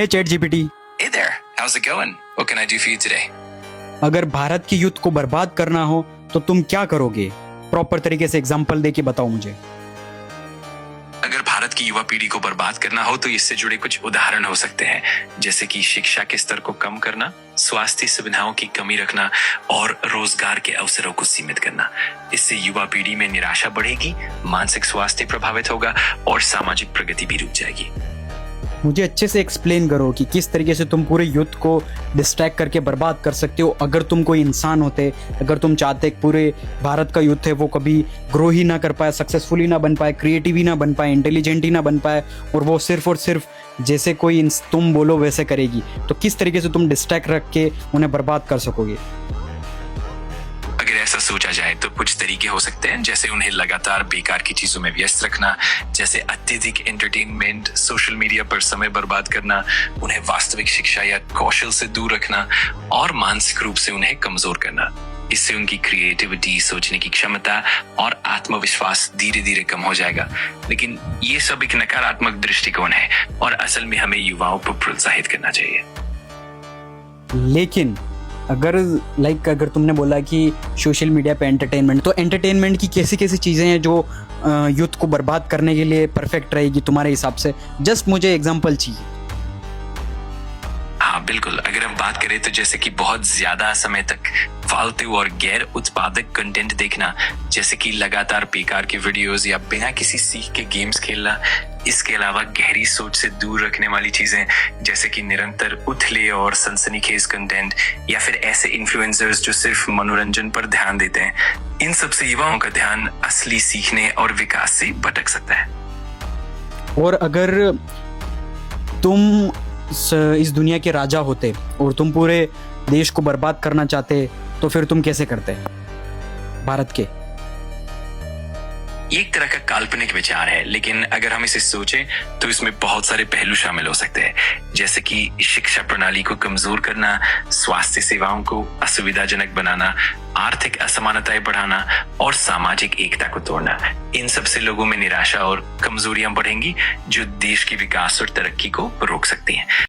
Hey chat GPT, Hey there, how's it going? What can I do for you today? अगर भारत की youth को बर्बाद करना हो तो तुम क्या करोगे? प्रॉपर तरीके से एग्जांपल दे के बताओ मुझे। अगर भारत की युवा पीढ़ी को बर्बाद करना हो तो इससे जुड़े कुछ उदाहरण हो सकते हैं, जैसे कि शिक्षा के स्तर को कम करना, स्वास्थ्य सुविधाओं की कमी रखना और रोजगार के अवसरों को सीमित करना। इससे युवा पीढ़ी में निराशा बढ़ेगी, मानसिक स्वास्थ्य प्रभावित होगा और सामाजिक प्रगति भी रुक जाएगी। मुझे अच्छे से एक्सप्लेन करो कि किस तरीके से तुम पूरे यूथ को डिस्ट्रैक्ट करके बर्बाद कर सकते हो। अगर तुम कोई इंसान होते, अगर तुम चाहते पूरे भारत का यूथ है वो कभी ग्रो ही ना कर पाए, सक्सेसफुल ही ना बन पाए, क्रिएटिव ही ना बन पाए, इंटेलिजेंट ही ना बन पाए और वो सिर्फ और सिर्फ जैसे कोई तुम बोलो वैसे करेगी, तो किस तरीके से तुम डिस्ट्रैक्ट रख के उन्हें बर्बाद कर सकोगे? अगर ऐसा सोचा जाए तो कुछ तरीके हो सकते हैं, जैसे उन्हें लगातार बेकार की चीजों में व्यस्त रखना, जैसे अत्यधिक एंटरटेनमेंट, सोशल मीडिया पर समय बर्बाद करना, उन्हें वास्तविक शिक्षा या कौशल से दूर रखना और मानसिक रूप से उन्हें कमजोर करना। इससे उनकी क्रिएटिविटी, सोचने की क्षमता और आत्मविश्वास धीरे धीरे कम हो जाएगा। लेकिन ये सब एक नकारात्मक दृष्टिकोण है और असल में हमें युवाओं को प्रोत्साहित करना चाहिए। लेकिन अगर तुमने बोला कि सोशल मीडिया पे एंटरटेनमेंट, तो एंटरटेनमेंट की कैसी कैसी चीज़ें हैं जो यूथ को बर्बाद करने के लिए परफेक्ट रहेगी तुम्हारे हिसाब से? जस्ट मुझे एग्जांपल चाहिए। हाँ बिल्कुल, अगर हम बात करें तो जैसे कि बहुत ज्यादा समय तक फालतू और गैर उत्पादक कंटेंट देखना, जैसे कि लगातार बेकार के वीडियोस या बिना किसी सीख के गेम्स खेलना। इसके अलावा गहरी सोच से दूर रखने वाली चीजें, जैसे कि निरंतर उथले और सनसनीखेज कंटेंट या फिर ऐसे इन्फ्लुएंसर्स जो सिर्फ मनोरंजन पर ध्यान देते हैं, इन सब से युवाओं का ध्यान असली सीखने और विकास से भटक सकता है। और अगर तुम इस दुनिया के राजा होते और तुम पूरे देश को बर्बाद करना चाहते, तो फिर तुम कैसे करते भारत के? ये एक तरह का काल्पनिक विचार है, लेकिन अगर हम इसे सोचें तो इसमें बहुत सारे पहलू शामिल हो सकते हैं, जैसे कि शिक्षा प्रणाली को कमजोर करना, स्वास्थ्य सेवाओं को असुविधाजनक बनाना, आर्थिक असमानताएं बढ़ाना और सामाजिक एकता को तोड़ना। इन सब से लोगों में निराशा और कमजोरियां बढ़ेंगी जो देश के विकास और तरक्की को रोक सकती हैं।